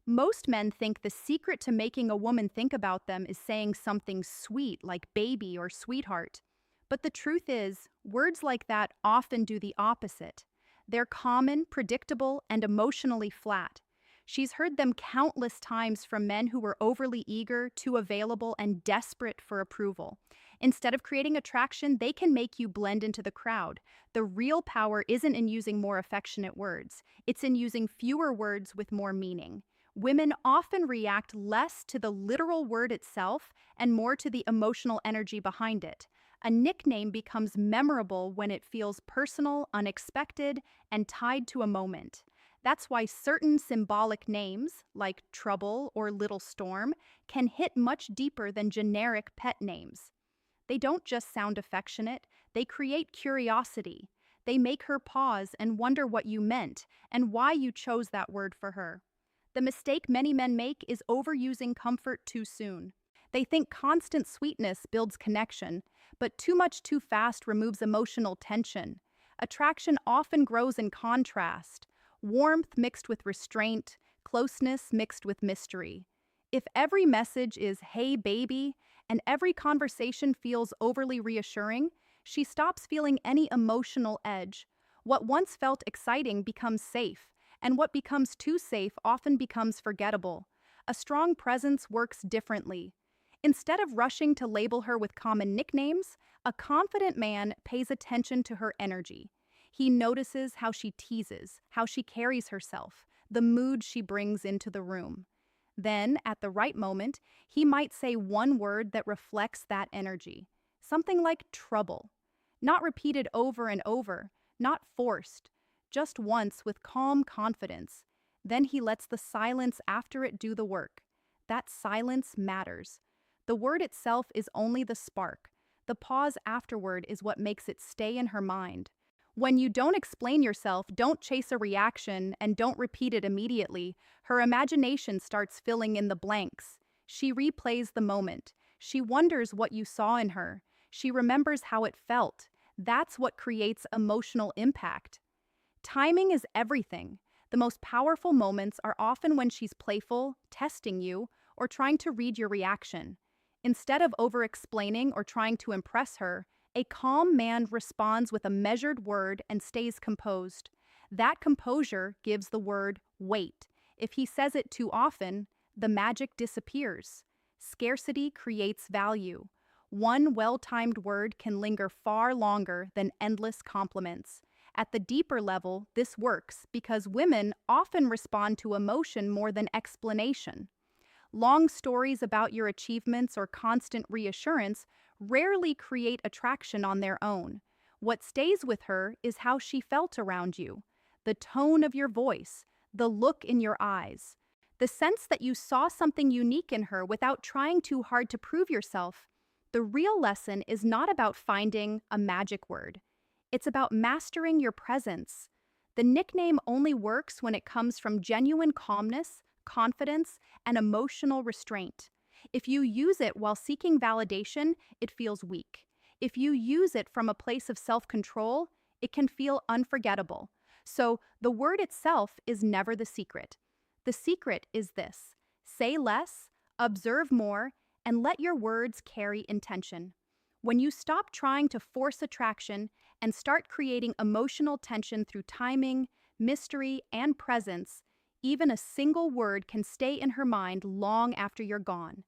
Most men think the secret to making a woman think about them is saying something sweet like baby or sweetheart. But the truth is, words like that often do the opposite. They're common, predictable, and emotionally flat. She's heard them countless times from men who were overly eager, too available, and desperate for approval. Instead of creating attraction, they can make you blend into the crowd. The real power isn't in using more affectionate words, it's in using fewer words with more meaning. Women often react less to the literal word itself and more to the emotional energy behind it. A nickname becomes memorable when it feels personal, unexpected, and tied to a moment. That's why certain symbolic names, like Trouble or Little Storm, can hit much deeper than generic pet names. They don't just sound affectionate, they create curiosity. They make her pause and wonder what you meant and why you chose that word for her. The mistake many men make is overusing comfort too soon. They think constant sweetness builds connection, but too much too fast removes emotional tension. Attraction often grows in contrast, warmth mixed with restraint, closeness mixed with mystery. If every message is, "Hey, baby," and every conversation feels overly reassuring, she stops feeling any emotional edge. What once felt exciting becomes safe, and what becomes too safe often becomes forgettable. A strong presence works differently. Instead of rushing to label her with common nicknames, a confident man pays attention to her energy. He notices how she teases, how she carries herself, the mood she brings into the room. Then, at the right moment, he might say one word that reflects that energy. Something like trouble. Not repeated over and over, not forced, just once with calm confidence. Then he lets the silence after it do the work. That silence matters. The word itself is only the spark. The pause afterward is what makes it stay in her mind. When you don't explain yourself, don't chase a reaction, and don't repeat it immediately, her imagination starts filling in the blanks. She replays the moment. She wonders what you saw in her. She remembers how it felt. That's what creates emotional impact. Timing is everything. The most powerful moments are often when she's playful, testing you, or trying to read your reaction. Instead of over-explaining or trying to impress her, a calm man responds with a measured word and stays composed. That composure gives the word weight. If he says it too often, the magic disappears. Scarcity creates value. One well-timed word can linger far longer than endless compliments. At the deeper level, this works because women often respond to emotion more than explanation. Long stories about your achievements or constant reassurance rarely create attraction on their own. What stays with her is how she felt around you, the tone of your voice, the look in your eyes, the sense that you saw something unique in her without trying too hard to prove yourself. The real lesson is not about finding a magic word. It's about mastering your presence. The nickname only works when it comes from genuine calmness, confidence, and emotional restraint. If you use it while seeking validation, it feels weak. If you use it from a place of self-control, it can feel unforgettable. So, the word itself is never the secret. The secret is this: say less, observe more, and let your words carry intention. When you stop trying to force attraction and start creating emotional tension through timing, mystery, and presence, even a single word can stay in her mind long after you're gone.